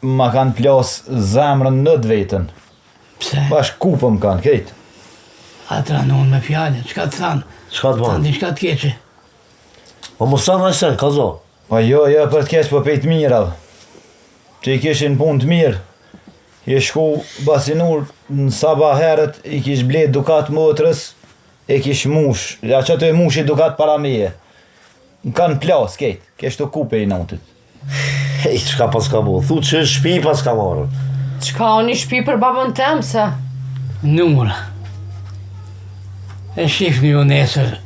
ma kanë plas zemrën në të vetën. Pse? Bash kupëm kanë, kejt. Atra në unë me fjallin, qka të thanë? Qka të Thanë di qka të keqe. Po mos sa në sen, ka zo. Po jo, për të keq, po pejt mirave. Që i kishin punë të mirë. I shku basinur në sabah herët, i kish blet dukat motrës, e kish mush. Ja që të e mush i dukat para meje. Në kanë plas, kejt. Kesh të kupe i notit. Hej, qka pas ka bo? Thu që shpi pas ka marrë. Qka unë i shpi për babën tem, se? Numra. E shifni ju nesër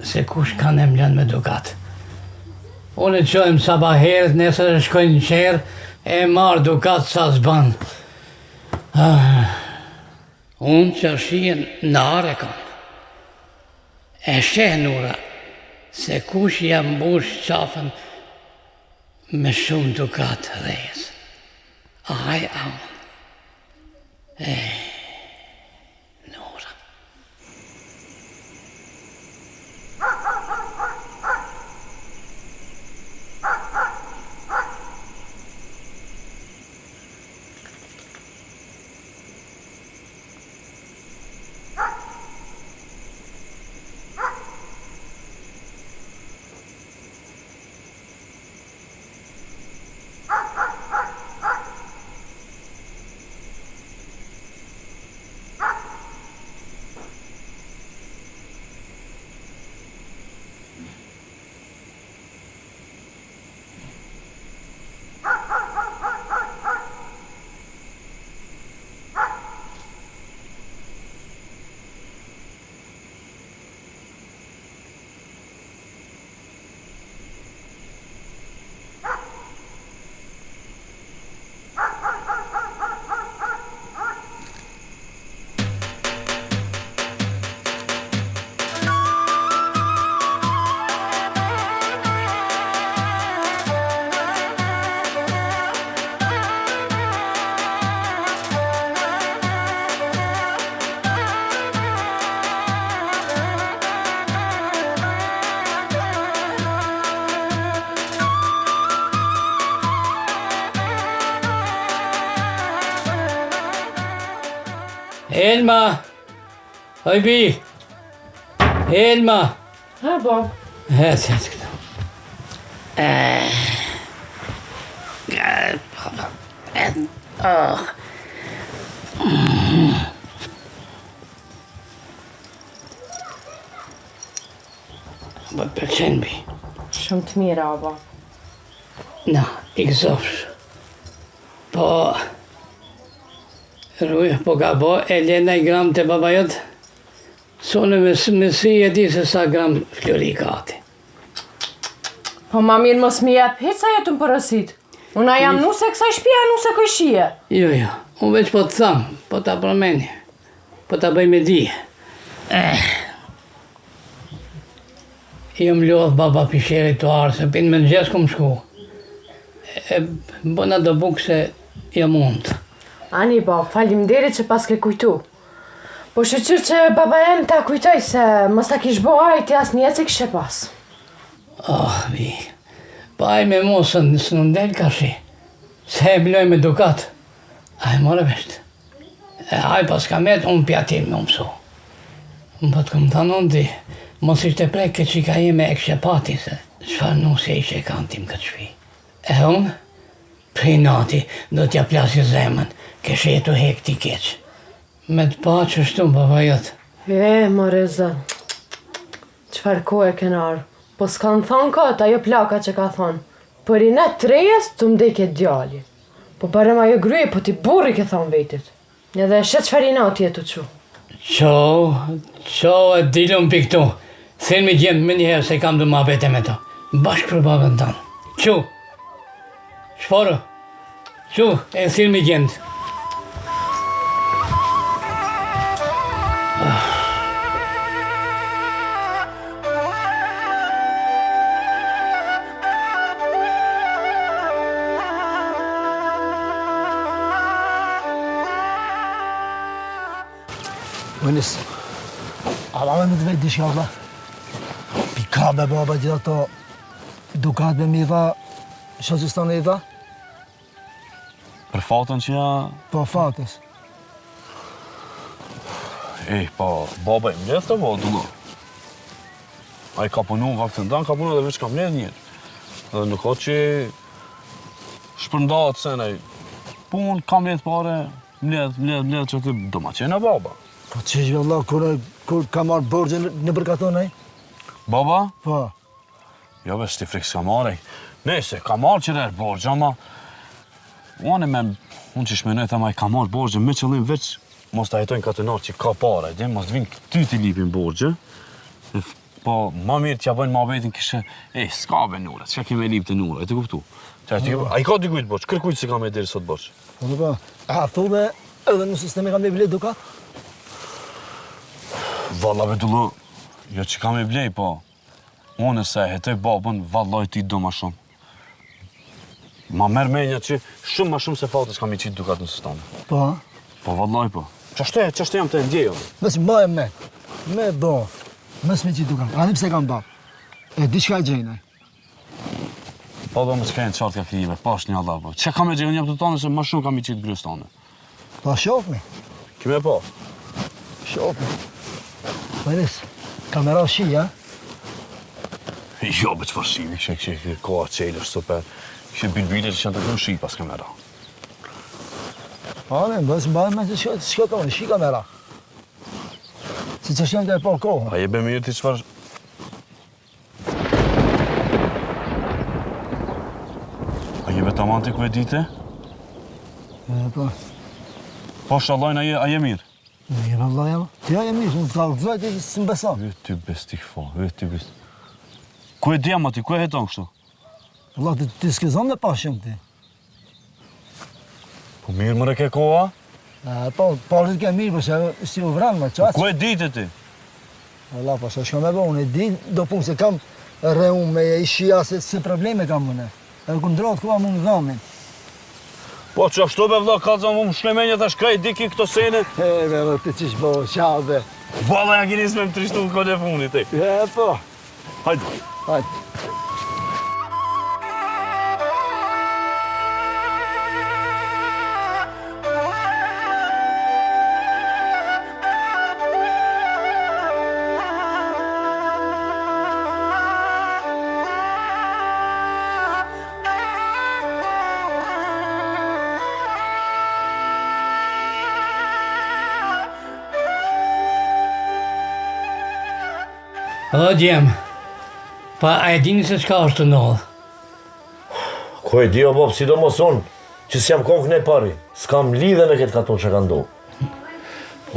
se kush kanë e mlën me dukat. Unë e qojmë sabah herët, nesër e shkojnë në qerë, e marë dukat sa zban. Unë që shien në are kam. E sheh Nura, se kush jam mbush qafën me shumë dukat rejës. Aj, aun. Nura. Elma! Hoj bi! Elma! Ha, bab. Hëtë këtu. Bë përqenë bi. Shumë të mira, bab. Na, i këzofsh. Po... Rruj, po ka bo, e lena i gram të baba jëtë. Sonë mësi e di se sa gram flori kati. Po ma mirë mos mi jep hiç sa jetu më përësit. Una jam nuse kësaj shpia, nuse këjshie. Jo, unë veç po të thamë, po ta përmeni, po ta bëj me di. Jo më lodhë baba pisherit të arë, se pinë me në gjesë kom shku. E bëna do bukë se jo mundë. Ani, bab, faleminderit që pas ke kujtu. Po shqyr që baba jem ta kujtoj se mos ta kish bo ajti as njëci kështë pas. Vi, pa aj me mosën së në ndel ka shi, se e bloj me dukat, aj more veshtë. E aj pas ka met, unë pjatim me umësu. Më po të këmë thanon ti, mos ishte prek këtë që ka jeme e kështë pati se qëfar nusje ishe kanë tim këtë shpi. E unë, prej nati, do t'ja plasi zemën, kështë jetu hek ti keqë. Me të pa që shtu më baba jëtë. More zë, qëfar kohë e kënarë. Po s'kanë thonë këtë, ajo plaka që ka thonë. Për i ne trejes të mdekje djali. Po barem ajo gryje, po ti burri ke thonë vetit. Një dhe shetë qëfar i nati e të që. Qo e dilun për këtu. Thirë mi gjemë më njëherë se kam du ma bete me ta. Bashkë për babën tanë. Qu, shporë, qu, e thirë mi gjemë. Mënis, a me të vetë dishka vla? Pika me baba gjitha to dukat me mi dha, shë që s'ta me i dha? Për fatën që ja... Po fatës. Po, baba i mledh të po, dullo. A i ka punu në vaktin dan, ka punu edhe veç ka mledh njërë. Dhe nuk ka që shpërndahet senaj. Pun, ka mledh pare, mledh që të do ma qena baba. Po që që Allah, kur ka marrë borgje në përkatonaj? Baba? Po. Jo be, shti frikë s'ka marrej. Nese, ka marrë qërër borgje, ama... Unë që shmenoj thama i ka marrë borgje me qëllim veç mos të jetojnë katonar që ka para, mos të vinë ty t'i lipin borgje. Po, ma mirë t'ja bëjnë ma betin kështë, s'ka be nura, s'ka keme lip të nura, e të kuptu. A i ka dikujt borgje, kërkujt si ka me deri sot borgje. Po, a thove edhe në sistemi ka me blej dukat? Valla be dullu, jo që ka me blej, po. Unë se hetoj babën, vallaj ti do ma shumë. Ma merë menja që shumë ma shumë se fatës kam i qitë dukat në sistane. Po, Po, vallaj po. Qashtë jam të ndjejo. mësë mbaj me bo, mësë me qitë dukat. Anim se kam bab. E di qka gjejnaj. Po, do më s'kajnë qartë ka krijive, pash një Allah, po. Që kam e gjejnë një për të tonë, se ma shumë kam i qitë grës tonë. Po, shofmi. Kime po? Shofmi. Mëris, kamera shi, ja? Jo, be qëfar shimi, kështë koha qelër, super. Kështë bilbile që janë të këmë shi pas kamera. Ne, bësë mbaj me të shko tonë, shi kamera. Si që shenë të e po kohë. A jebe mirë ti qëfar... A jebe të aman ti ku e dite? Po. Po shalojnë a je mirë? Je vëllaj, ja? Ti ja je mirë, unë të kalëzoj ti së më beson. Vë ty bestik fa, vë ty bestik. Ku e djema ti, ku e heton kështu? Allah, ti s'kizon me pashëm ti. Po mirë më reke koha? Po, parit ke mirë, përse si u vranë më qaqë. Ku e dite ti? Allah, po, shko me bo, unë e di, do punë se kam reumë me e ishia se probleme kam mëne. E këndrot koha më në dhamin. Po që ashtu be vla, ka zëmë më shlemenja të shkraj diki këto sene. Be, ti qish bo, qau be. Bala ja kinis me më trishtu në kone funit, e. Po. Hajde. Hajde. O, djemë, pa a e dini se qka është të ndodhë? Ko e di o bab, sidomos unë, që s'jam kokë ne pari, s'kam lidhe me këtë katon që ka ndohë.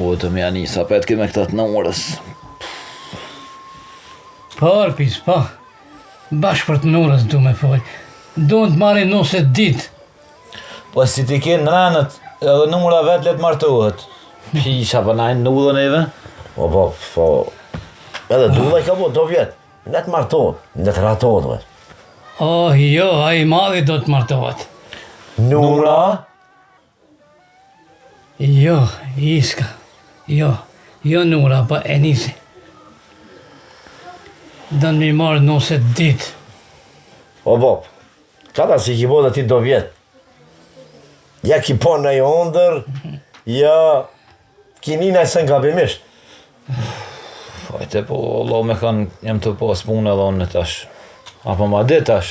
O, të me Anisa, petke me këta të në orës. Po, Arpis, po. Bashkë për të nurës du me folë. Du të marri nëse ditë. Po si ti kenë rënët, edhe numra vetë letë martohet. Pisha për najnë nullën eve? O bab, po... Edhe dulla i ka bo, do vjetë. Ne të martohet, ne të ratohet, vetë. Oh, jo, a i madhi do të martohet. Nura? Jo, Iska. Jo Nura, pa Enisi. Do në mi marrë nëse ditë. O bab, qata si ki bo dhe ti do vjetë. Ja ki po në i ondër, ja kinina i sën gabimisht. Fajte po, Allah me kanë, jem të pas punë edhe unë tash. Apo ma dhe tash.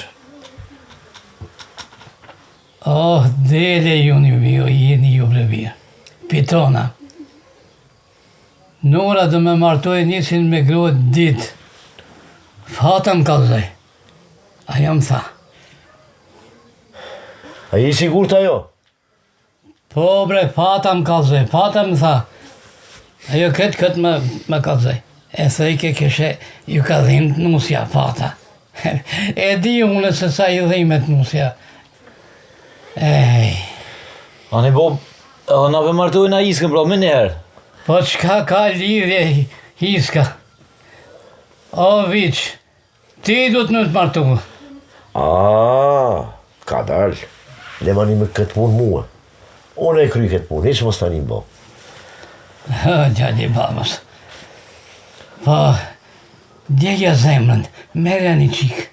Oh, dele ju një bio, jeni ju brevia. Pitona. Nura do me martoj nisin me gruët ditë. Fata më kalzoj. Ajo më tha. A i sigurt ajo? Po bre, fata më kalzoj, fata më tha. Ajo këtë më kalzoj. E thëjke këshe ju ka dhimë nusja fata. E di unë se sa ju dhimet nusja. Ej. Ani bo, edhe na për martojnë na Iskën, pra, me njerë. Po qka ka lidhje Iska? O, Viq, ti du të në të martu. Ka dalë. Ne mani me këtë punë mua. Unë e kry këtë punë, heq mos tani bo. Gjali babës. Po, djegja zemrën, merja një qikë,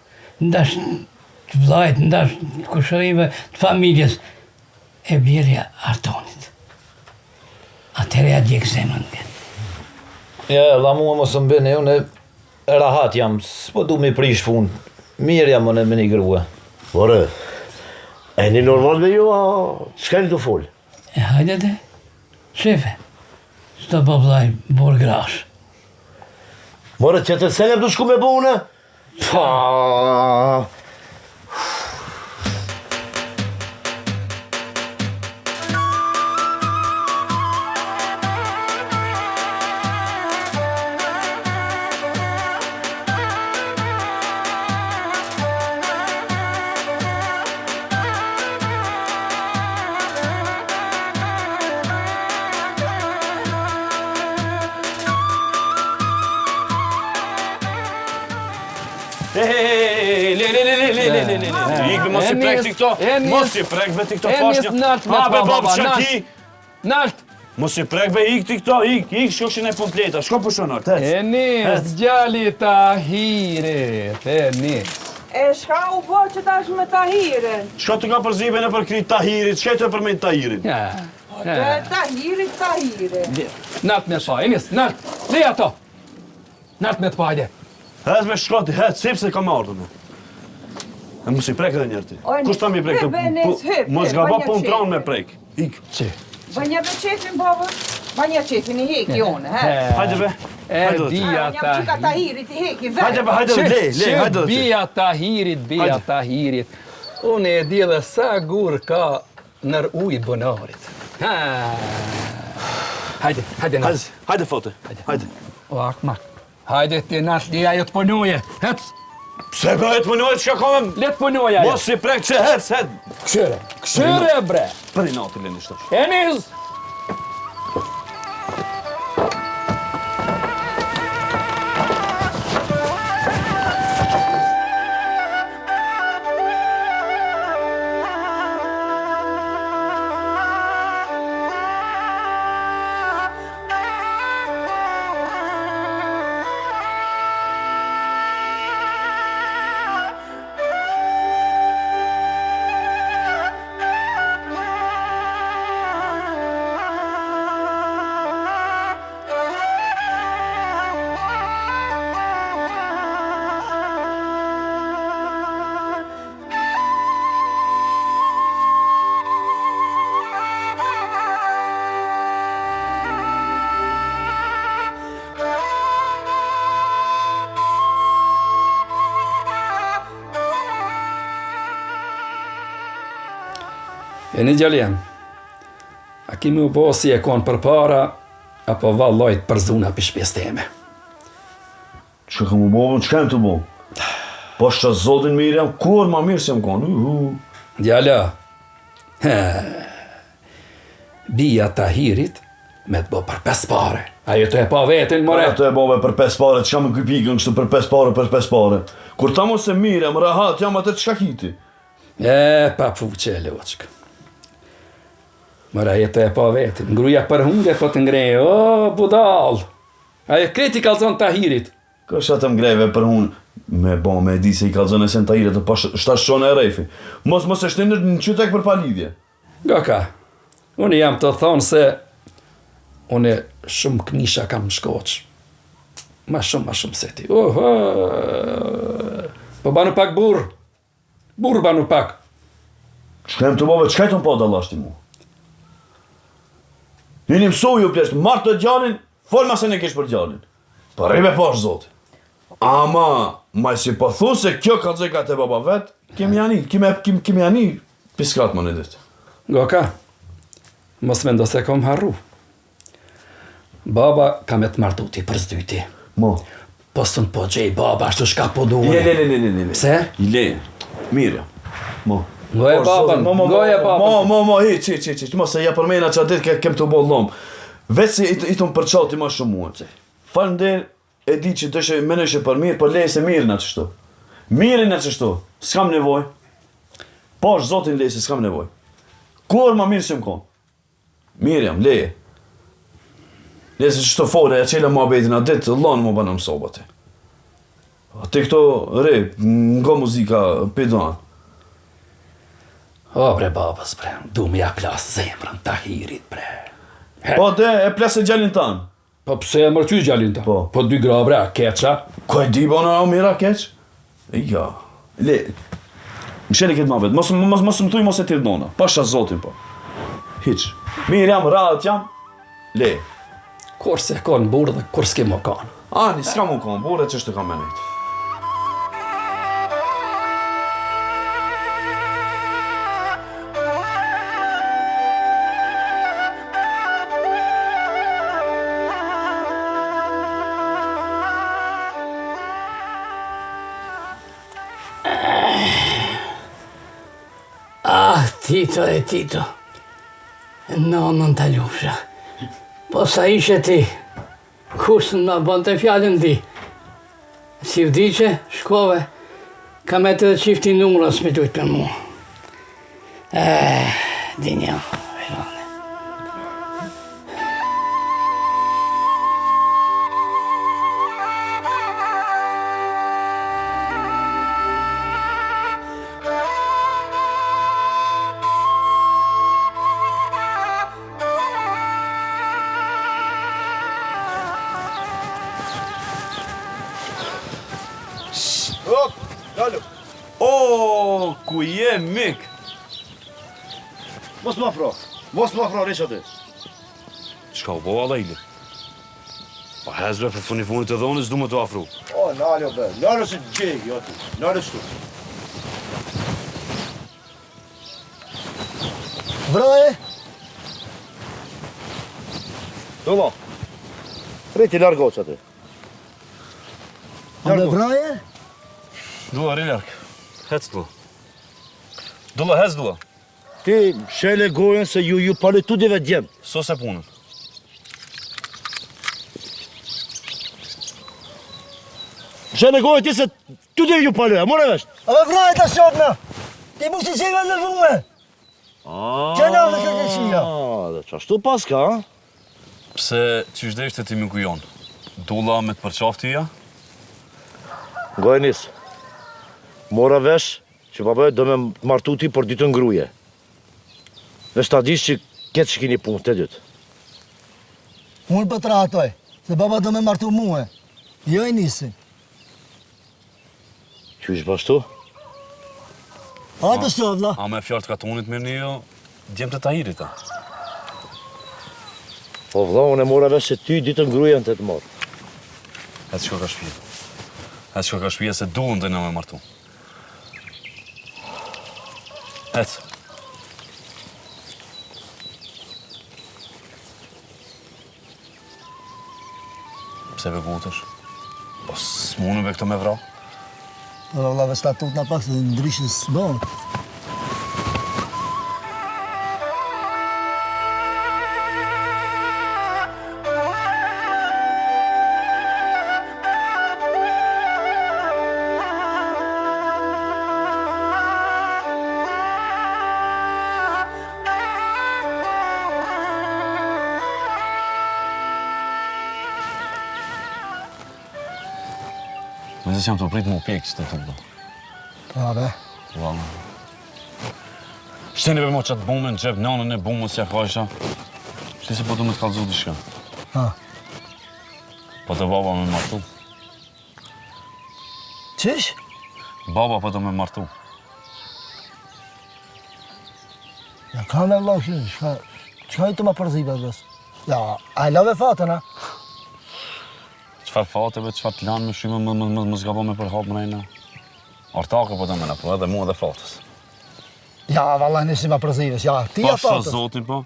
ndash të vlajt, ndash të kushërive të familjes. e blerja Artonit. Atëre ja djekë zemën vjetë. Ja, la mua mos më bëni, unë e rahat jam, s'po du me prish punë. Mirë jam unë me një grua. More, e një normal me ju, a çka një të folë? E hajde dhe, shefe, s'ta bablaj bor grash. More, që të selem du shku me bune? Pa... Ikë, mos i prek ti këto, mos i prek be ti këto pashnja. Ha, be bab, qa ki? Nalt! Mos i prek be ik ti këto, ik, shokshin e kompleta, shko përshonor, tec. Enis, djali Tahirit, Enis. E shka u bo që tash me Tahirin? Shko të ka përzive në përkrit Tahirit, shka të përmend Tahirin? Tahirit. Nalt me pa, Enis, nalt, le ato. Nalt me të pa, hajde. Hez me shkoti, hez, sepse kam ardhur me. E mos i prek edhe njerë ti. Kush ta mi prek të... Mos ga ba pun tron me prek. Ik. Që? Banja be qefin, baba. Banja qefin i heki one, he? Hajde be. E bia Jam qika Tahirit i heki, ve. Hajde be, hajde be, le, hajde be. Bia Tahirit. Unë e di dhe sa gur ka nër ujë bonarit. Hajde nas. Hajde fote, hajde. O akma. Hajde ti nas, di ajo të punuje. Hec. Pse be e të mënojë që ka komem? Le të punuje ajo. Mos i prek që hec. Këshyre bre. Për i nati leni shtash. Enis. E një gjaljem, a kimi u bo si e konë për para, apo vallojt për zuna për shpjes teme? Që kam u bo, që kam të bo? Po shtë zotin Miriam, kur ma mirë se më konë? Djala, bia Tahirit me të bo për 5 pare. Ajo të e pa vetin, more. Ato e bove për 5 pare, që kam në këpikën kështu për 5 pare. Kur ta mos e Miriam, rahat, jam atë të shka kiti. Pa fuqe e loqkë. Mëra jetë e pa vetin, ngruja për hunge po të ngreje, o, budal. Ajo kreti kalzon Tahirit. Kësha të mgreve për hun, me bo me di se i kalzon e sen Tahirit, të pa shtashone e rejfi. Mos e shtinë në qytek për palidhje. Goka, unë jam të thonë se unë shumë knisha kam shkoq. Ma shumë se ti. Po banu pak burr. Burr banu pak. Shkem të bove, qka e të më po dalashti mu? Jeni mësu ju pleshtë, martë të gjallin, folma se ne kesh për gjallin. Për ribe pash zoti. Ama, ma si po thu se kjo ka zeka të baba vet, kemi jani piskrat më në ditë. Goka, mos me ndo se kom harru. Baba ka me të martu ti për zdyti. Mo. Po sën po gjej baba, ashtu shka po duhe. Le. Pse? Le, Mirja. Mo. Goje baban, goje baban. Mo, hiq, mos e ja përmena që atë ditë kem të bo lom. Vetë si i të më përqati ma shumë muë. Falem der, e di që dëshe menëshe për mirë, për leje se mirë në qështu. Mirë në qështu, s'kam nevoj. Po është zotin leje se s'kam nevoj. Kur ma mirë që më konë? Mirë jam, leje. Leje se qështu fore, e qela ma betin a ditë, lanë më banë më sobate. Ate këto re, nga muzika pedoan. O bre babës bre, du me ja plas zemrën Tahirit bre. Po de, e plesë gjallin tanë. Po pse e mërqy gjallin ta? Po. Po 2 gra bre, keqa. Ko e di bona o mira keq? Ja. Le. Msheli këtë ma vetë, mos më tuj mos e tirë nona. Pasha zotin po. Hiq. Mirë jam, radhët jam. Le. Kur se kon burë dhe kur s'ke më kon. Ani, s'ka mu kon, bure që shtë kam menit. Tito e Tito, nonën të lufsha. Po sa ishe ti, kusën në bënd të fjallën di. Si vdiqe, shkove, ka me të dhe qifti numërës me dujtë për mu. Dinja, verane. O, ku je mik? Mos më afro, req aty. Qka u bo, Alejli? Pa hezbe për funit të dhonës, du me të afru. O, nalë, be, nalë si gjegi, jo ty, nalë shtu. Vraje? Dullo, rriti largo që aty. A me vraje? Dula, rilark. Hec, Dula. Dula, hec, Dula. Ti shele gojen se ju pale tu dive djem. So se punën. Shele gojen ti se tu dive ju pale, a more vesh? A me vraje të shopna! Ti mu si qeve në vume! Qena dhe këtë qia. Dhe qashtu pas ka, ha? Pse që shdeshte ti miku jonë? Dula me të përqafti ja? Gojenis, mora vesh që babaj do me martu ti për ditën gruje. Vesh ta dish që ketë që kini punë të dytë. Unë për të ratoj, se baba do me martu muhe. Jo i nisi. Që ish bashtu? A të shto, vla. A me fjallë të katonit mirë një jo, djemë të Tahirit, ta. Po vla, unë e mora vesh që ty ditën gruje në të të marë. Hecë që ka shpije. Hecë që ka shpije se duhen të në me martu. Hecë. Pse be gutësh? Po s'munu be këto me vra? Po vla vesh ta tut në pak se ndryshës bon. Me zë që jam të prit mu pjekë që të të do. Pa be. Valla. Shteni be mo qatë bume në gjep, nanën e bume s'ja kajsha. Shti se po du me të kalëzu t'i shka. Ha. Po të baba me martu. Qish? Baba po të me martu. Ja ka me vla kështë, qka i të ma përzive dhe? Ja, a i lave fatën, a? Qfar fateve, qfar të lanë me shyme, më zgabo me përhap mrejna. Artake po të me në po, edhe mua dhe fatës. Ja, valla nisi ma përzive, ja, ti ja Pasha fatës. zotin po.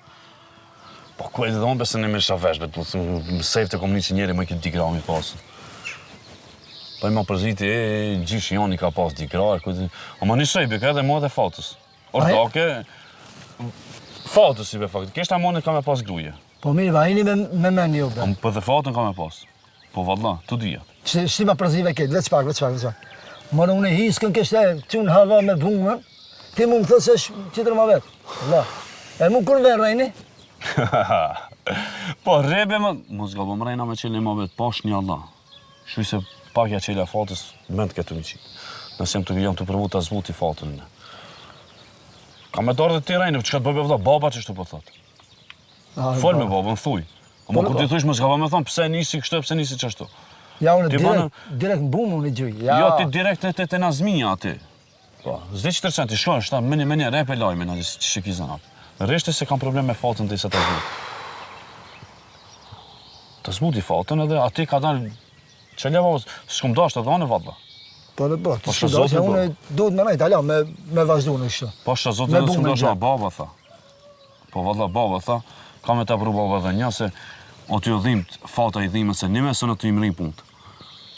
Po ku e të dhonë besë në mirë shavesh, bet më sejf të kom një që njeri më i këtë 2 grami pasën. Po i ma përziti, gjyshi janë i ka pas 2 gra, ama një shejbe ka edhe mua dhe fatës. Artake, fatës i be fakt, kështë amonit ka me pas gruje. Po mirë, va, ini me men jo, be. Po dhe fatën ka me pas. Po valla, të dhja. Shti ma përzive këtë, veç pak. Mërë unë i hiskën kështë e qënë hava me bungën, ti mu më thë se qitër ma vetë. Valla, e mu kur verë rejni? Po rebe më... Mos gabo më rejna me qelë ma vetë, pash një Allah. Shuj se pakja qelë a fatës, mënd këtë një qitë. Nëse jam të provu të zbuti fatën në. Ka me dorë dhe ti rejnë, që ka të bëjë vëlla, baba që shtu po thot. Fol me babën, thuj. Ama kur ti thush më s'ka me thonë pse nisi kështu, pse nisi çashtu. Ja, unë direkt mbumë unë i gjuj. Jo, ti direkt te Nazmia aty. Po, s'di që tërsen, ti shkon, shta, mëni, rep e lajme, në që shikizan atë. Reshte se kam problem me fatën të i se të zbuti. Të zbuti fatën edhe ati ka dalë, që leva, s'kum dasht edhe anë e valla. Po, të s'ku dasht, unë do të menajt, ala, me vazhdu në kështë. Po, shë zotë edhe s'kum dasht, baba, tha. Po, valla, baba, tha, ka me të pru baba dhe një, se o t'ju dhimt, fata i dhimë, se një mesë në t'ju imri punët.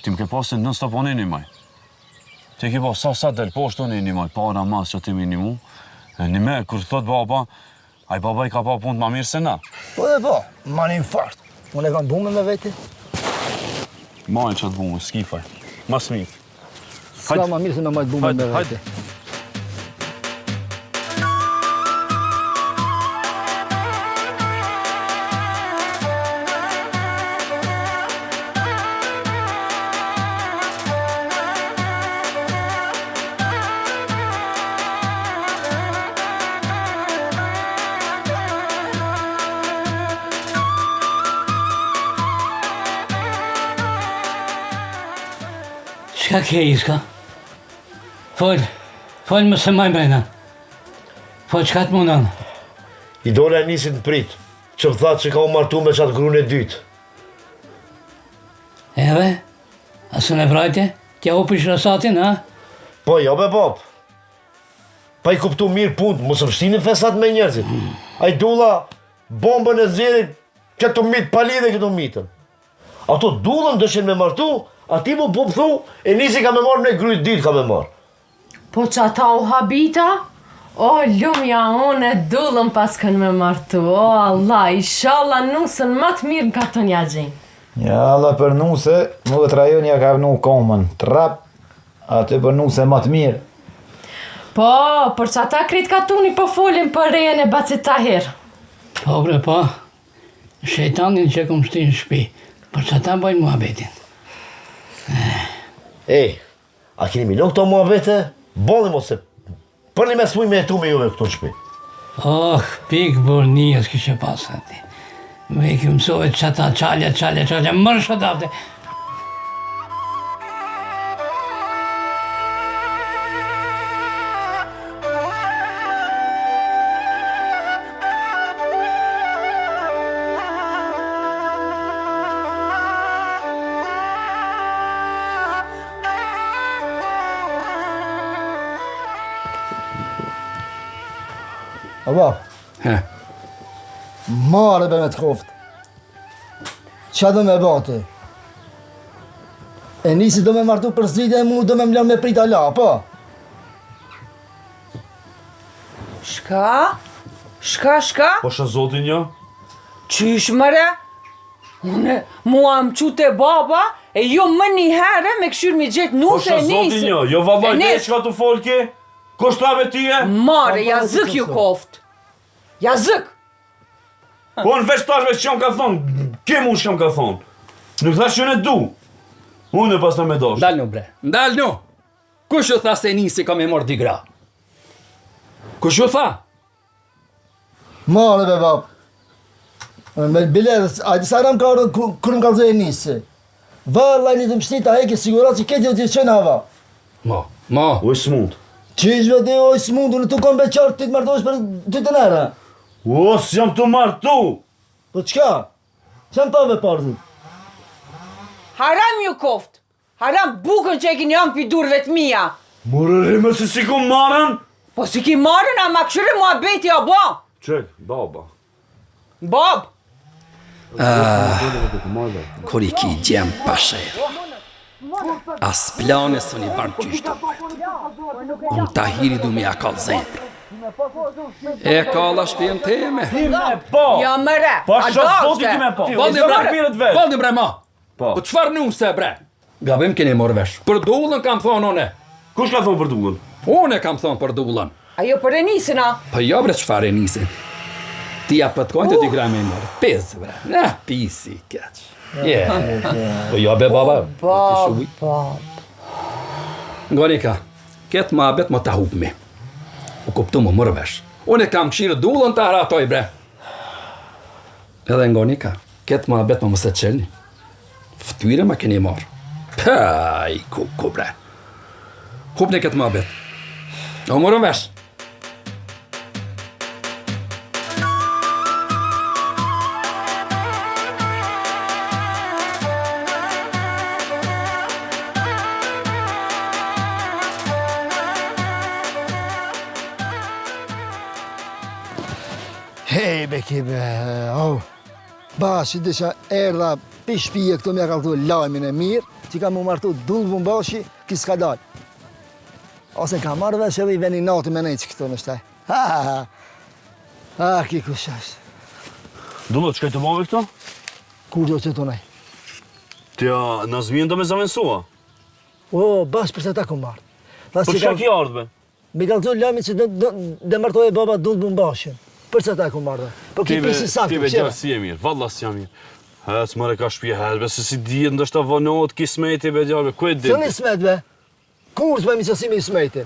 Ti më ke pasë në stop unë një maj. Ti ke pasë sa del poshtë unë një maj, para mas që ti mi një mu. Një me, kur thot baba, aj baba i ka pa punë ma mirë se na. Po dhe po, ma një infarkt. Unë e kam bume me veti. Majnë që të bume, s'kifaj. Ma smit. S'ka ma mirë se me majtë bume me veti. Shka ke iska? Fol më se maj brejna. Fol qka të mundon? I dole e nisin të prit, që më thatë që ka u martu me qatë grune dytë. Edhe? Asë në vrajtje? Tja u pish rasatin, ha? Po, jo be bab. Pa i kuptu mirë punë, mos më shtini fesat me njerëzit. A i dula bombën e zjerit, këtu mitë, palidhe këtu mitën. Ato dullën dëshin me martu, ati mu po pëthu, e nisi ka me marrë me gryjt ditë ka me marrë. Po që ata u habita? O, lumja unë e dullën pas kënë me martu. O, Allah, inshallah nusën më të mirë në ka të një gjenë. Ja, Allah për nuse, më të rajonja ka vënu komën. Trap, aty për nuse më të mirë. Po, për që ata kritë ka tuni po folin për rejen e Bacit Tahir. Po, bre, po. Shejtanin që kom shti në shpi. Për që ata bojnë muhabetin. Ej, a kini milon këto muhabete? Bolli mos se për një mes muj me jetu me juve këto në shpi. Oh, pikë bërë njës kështë pasë ati. Me i këmësove që ata qalja, mërë shëdavte. Aba, He, mare be me të koftë. Qa do me bati? E nisi do me martu për zritja e mu do me mlan me prit ala, po? Shka? Po shë zotin jo? Qysh mëre? Une mua më qute baba e jo më një herë me këshyr mi gjetë Po nuse shë e zotin nisë. jo? Jo vallaj, ne që ka të folke? Koshtave tije? Mare, ja zëk ju koft. Ja zëk. Po në veç tash veç që jam ka thonë, ke mu që jam ka thonë. Nuk thash që në du. Unë e pas në me dosh. Ndal nu bre, ndal nu. Kush u tha se nisi ka me mor digra? Kush u tha? Mare be bab. Me bilerës, a disa ram ka orën kër në kalzë e nisi. Valla një të mshnit a heki sigurat që këtë të qenë hava. Ma. U e smund. Qishve dhe oj s'mundu, në të kom beqartë ty të martosh për ty të nera. O, s'jam të martu. Po qka? Qam tave partit? Haram ju koft. Haram bukën që e kini janë për durve të mija. Mërërime se si ku marën? Po si ki marën, a ma këshyre mua beti o ba. Qek, baba. Bab. Kur i ki gjem pasher. As plane së një barnë qyshto. Unë Tahiri du me ja kallë zemër. E kalla shpijen teme. Po. Ja mëre. Po shok zoti ti me po. Valdi bre ma. Po. Po qfar nuse bre? Gabim keni morë vesh. Për dullën kam thonë one. Kush ka thonë për dullën? Une kam thonë për dullën. Ajo për e nisina. Po jo bre qfar e nisin. Ti ja pëtkojnë të dy grame nërë. Pez bre. Pisi keq. Po jo be baba. Bab. Ngonika, ketë ma abet më ta hupmi. U kuptu më mërë vesh. Unë e kam këshirë dullën të haratoj, bre. Edhe ngoni ka, ketë ma bet më mëse qelni. Ftyre ma keni marë. Paj, ku, bre. Hupni ketë ma bet. O morën vesh. Hej, beki be, Bashi disha erdha pishpije këtu mja ka këtu lajmin e mirë, që ka mu martu dullë bashi, kis ka dalë. Ose ka marrë vesh edhe i veni nati me nejtë këtu në shtaj. Ki kush është. Dullë, që ka i të bove këto? Kur do që të nej? Tja, në zvijen do me zavensua. Bash përse ta ku marrë. Për që ki ardhë, be? Mi ka këtu lajmin që dhe martoj e baba dullë bashin. Përse ta ku marrë. Po ki pisi sakë, Tive gjarë si e mirë, valla si e mirë. Hec, mare ka shpje helbe, se si dhjetë ndështë të vënot, kismeti be gjarë, ku e ditë? Së një smet, be? Kur s'me mi qësimi i smeti?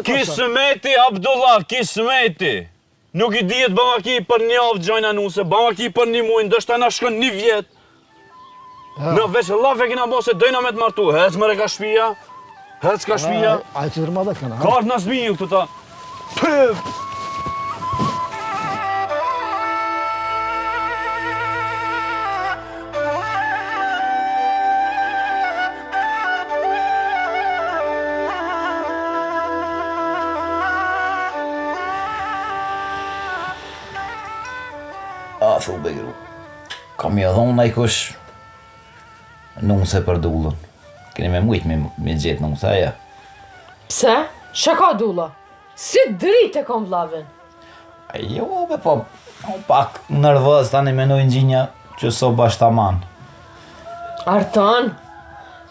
Kismeti, Abdullah, kismeti! Nuk i dhjetë bëma ki për një avë gjojnë anuse, bëma ki për një mujnë, ndështë ta na shkën një vjetë. Në veç laf e kina bo se dojna me të martu, hec, mare ka shpija, hec ka shpija. A që tërma dhe këna, Kartë në zbiju këtu ta. Pëv! A, thu Begru, kam ja dhonë na i kush nuse për dullën. Keni me mujtë me gjetë nuse, aja. Pse? Shë ka dulla? Si dritë e kom vlavin? Jo, be po, pak nervëz tani menoj gjinja që so bashtaman. Artan,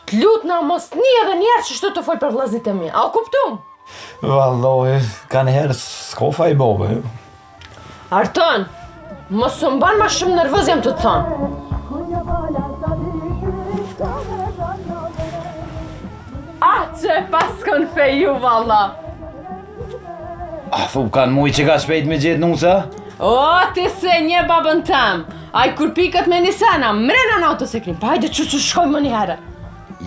t'lut na mos një edhe njerë që shtu të folë për vllaznit e mi. A o kuptum? Vallohi, ka njëherë s'kofa i bobe. Artan, mos së mban ma shumë nervëz jam të të thanë. Që pas kon feju, valla. A, thu, kanë mujtë që ka shpejt me gjetë nusa? O, ti se një babën tam. Aj kur pikët me një sena, mrena në autosekrim. Pa hajde që shkoj më një herë.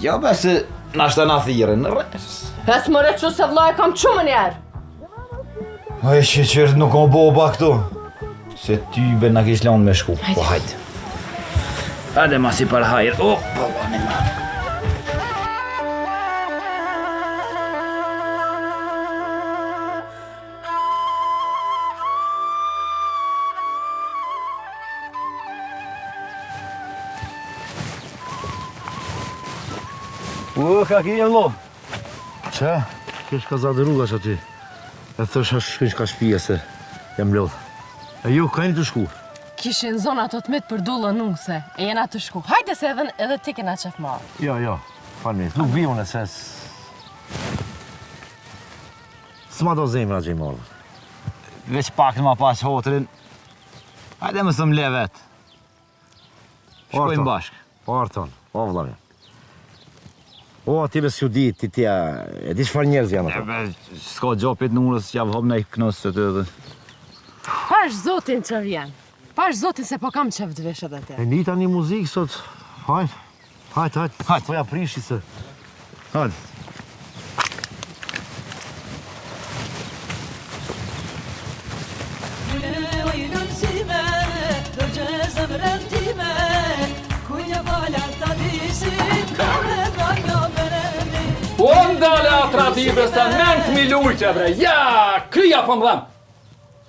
Jo, be se nashta na thirën. Hes mëre që se vla e kam që më një herë. Oj, që qërët nuk o boba këtu. Se ty be na kish lanë me shku. Po, hajde. Hajde ma si për hajrë. O, babani ma. Ka ki jenë lo? Që? Kesh ka zadë rrugash aty. E thësh shkënç ka shpije se jam lodh. E ju, ka jeni të shku? Kishin zona të të mitë për dullë nuse, e jena të shku. Hajde se edhe ti kena qef marë. Jo, falmit. Nuk vimën e se s'ma do zemra që i marrë. Veç pak në ma pas hotrin. Hajde më thëm le vetë. Shkojmë bashkë. Po arton, po vëllame. O, ti me s'ju di, ti tja, e di çfarë njerëz janë ato. S'ka gjopit në urës, javë hop në i kënosë të të dhe. Pash zotin që vjen. Pash zotin se po kam qef të vesh edhe te. E nita një muzikë sot. Hajt. Po ja prishi se. Hajt. Ondale atrative sta nënt milujtje, bre. Ja, kryja po më dhem.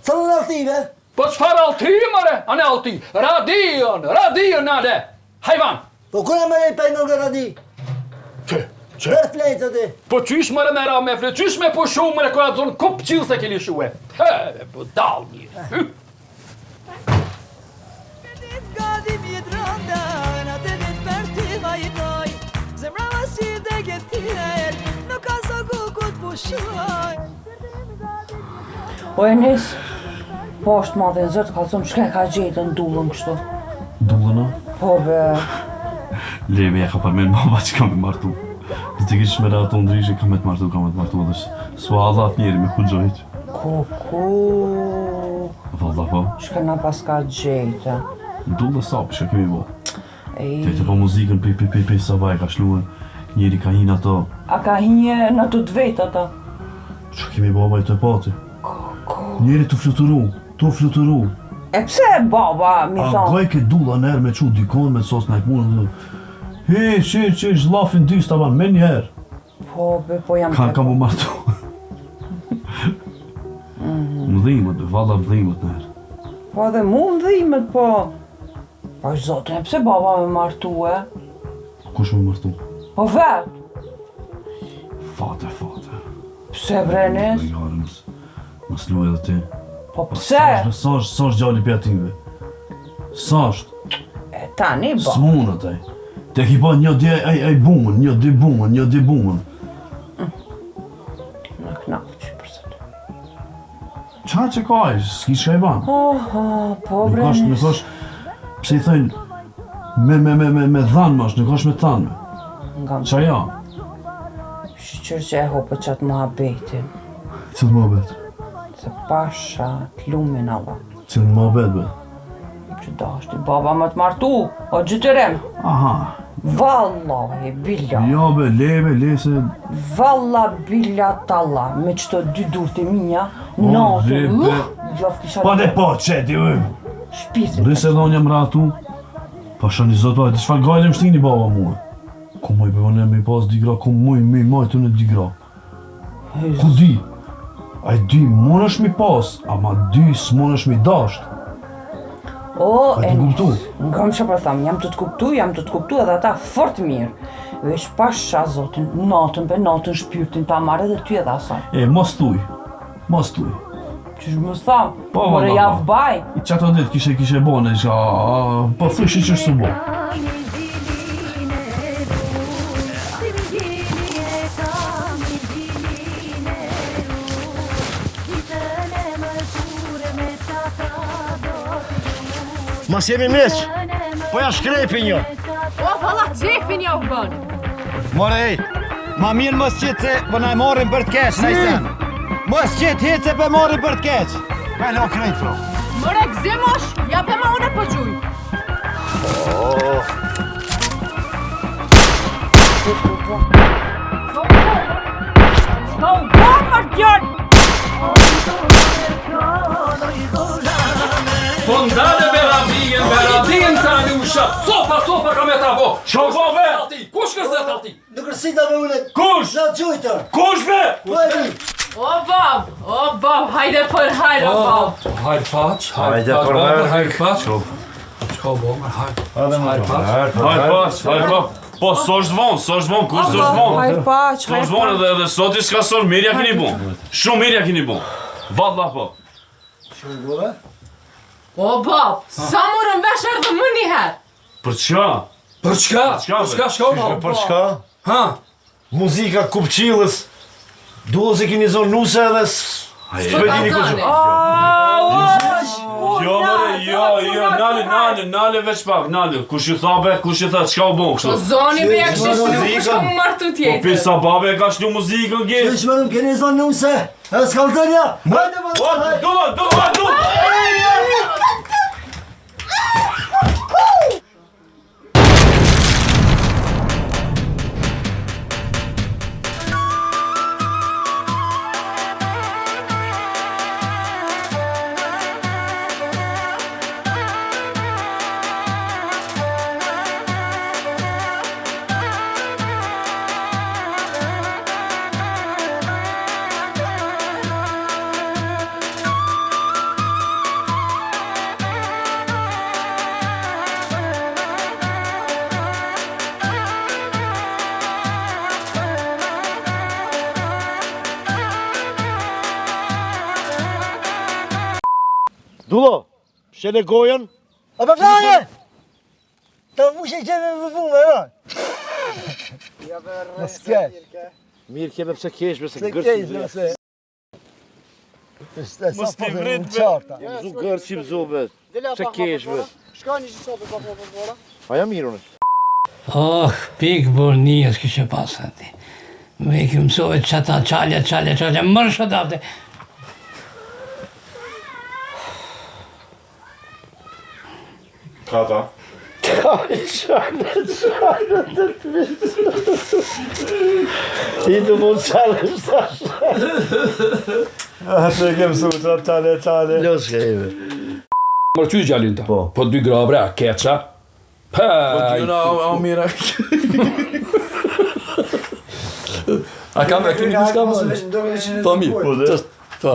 Sa në altive? Po çfarë alti, mare? Anë alti. Radion, nade. Hajvan. Po kërë më nej pejnë nga radi? Që? Dhe flejtë ti? Po qysh mare me ra me fle, qysh me po shumë mare kërë zonë kup qilë se keli shue. He, po dal një. O Enis, po është madhe në zërë, ka thonë shka ka gjetën dullën kështu. Dullën, o? Po be... Leve, ja ka përmen baba që kam e martu. Zdi kish me rato ndrishë, kam e të martu edhe s'u Allah atë njeri me ku gjojtë. Ko Valla po. Shka na pas ka gjejta. Dullë sapë që kemi bo. Tejtë po muzikën pe sabaj ka shluën. Njeri ka hinë ato. A ka hinje në të dvejt ata? Që kemi bo baj të pati. Njeri të fluturu. E pse baba mi A thonë? gaj ke dulla nërë me qu dikon me sos në ekmunë. He, që zlafin dy stavan, me njerë. Po, po jam Ka mu martu. Më dhimët, valla më dhimët nërë. Po edhe mu më dhimet, po. Po zotin, e pse baba me martu e? Kush me martu? Po vet. Fate. Pse brenis? Mës luaj edhe ti. Po pse? Sa është gjalli për ative? Sa është? E tani ba. S'munët aj. Te ki pa një di aj bumën, një di bumën. Në knaqë që përse të. Qa që ka aj, s'ki që e banë. Po Nuk brenis. është, pse i thëjnë, me dhanë mash, nuk është me tanë. Nga më Qa ja? shqyqër që e hopë qatë mua betin. Cilë më betë? Se pasha të lumin ava. Cilë më betë, Që da është i baba më të martu, o gjytërem. Aha. Vallahi, billa. Ja be, le se... Valla, billa, talla, me qëto dy durët e minja, natën, jof kisha... Pa dhe po, qeti, ujë. Shpirtin. Dhe se dhonja më ratu, pa shani zotë, të shfar gajle më shtini baba mua. Ku moj përvone me i pas 2 gra, ku moj të në 2 gra. Ku di? Aj 2 mund është mi pas, ama 2 s'mon është mi dasht. O, A të kuptu? Nga më që për thamë, jam të të kuptu edhe ata fort mirë. Vesh pasha zotin, natën shpirtin ta marrë edhe ty edhe asaj. E, mos tuj. Qysh më thamë, Po, more valla, javë po. baj. I qato ditë kishe bone, po thëshi që së bo. Mas jemi meq, po ja shkrepi një. O, valla, gjefin ja u bënë. More ej, ma mirë mos qitë se po na e morin për të keq, na i sen. Mos qitë hitë se pe morin për të keq. Me lo krejt, fro. More gzimosh, ja për ma une përgjuj. Shka u bërë për tjërë! Po ndale beradien tani usha. Sopa ka me trabo. Qa ka ve? Kush kërzet ati? Në kërsita me une. Kush? Na gjujta. Kush be? Po e di. O, bab, hajde për hajde, bab. Hajde paq. Hajde për herë. Hajde paq. Shka u bërë, hajde. Hajde pas. Po, s'është vonë, kush s'është vonë? Hajë paq, S'është vonë edhe sot i s'ka sot, mirja kini bon. Shumë mirja kini bon. Valla po. O, bab, sa morën vesh erdhe më njëherë. Për qa? Për çka? Shka u bërë? Për shka? Ha? Muzika kupqilës. Dullës e kini zonë nuse edhe s'pëdini kush. Jo, nale veç pak, nale. Kush ju tha be, qka u bon kështu? Zoni me ja kështë shlu, kështë më martu Po tjetër. pisa babe e ka shlu muzikën gje. Që më nëmë keni zonë nuse. E s'kallëtënja. Hajde më Do! Dullo, shele gojen. A për flanje! Ta mu që qeme më vume, e Në s'ke. Mirë keme pse kesh, pse Se gërë kejsh, nëse. Mos t'i vrit, be. Zu gërë qim zubet. Pse kesh, be. Shka një që sope, pa. Aja mirë unë. Pikë bërë njës kështë pasë ati. Me i këmësove që ta qalja, mërë shëtë ati. Kata. Ti du mund qalë shtash. Atë kem sutra tale. Jo shkejve. Mërë qysh gjallin ta? Po 2 grabre, a keqa? Po ty na a mira. A kam e këni kush kam? Po mirë. Po, Po,